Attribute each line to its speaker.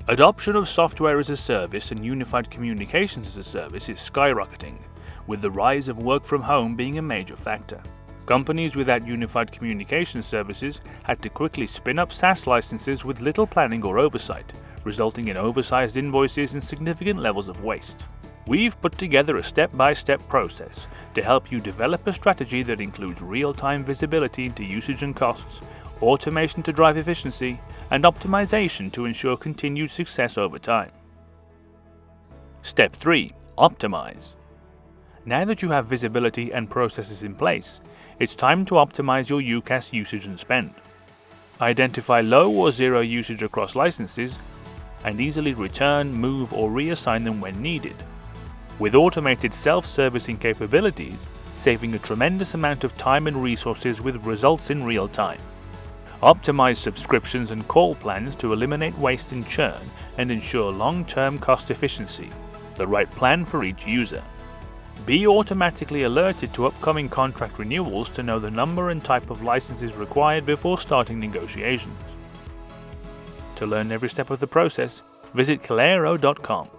Speaker 1: Adoption of software as a service and unified communications as a service is skyrocketing, with the rise of work from home being a major factor. Companies without unified communication services had to quickly spin up SaaS licenses with little planning or oversight, resulting in oversized invoices and significant levels of waste. We've put together a step-by-step process to help you develop a strategy that includes real-time visibility into usage and costs, automation to drive efficiency, and optimization to ensure continued success over time. Step 3. Optimize. Now that you have visibility and processes in place, it's time to optimize your UCaaS usage and spend. Identify low or zero usage across licenses and easily return, move, or reassign them when needed. With automated self-servicing capabilities, saving a tremendous amount of time and resources with results in real time. Optimize subscriptions and call plans to eliminate waste and churn and ensure long-term cost efficiency, the right plan for each user. Be automatically alerted to upcoming contract renewals to know the number and type of licenses required before starting negotiations. To learn every step of the process, visit Calero.com.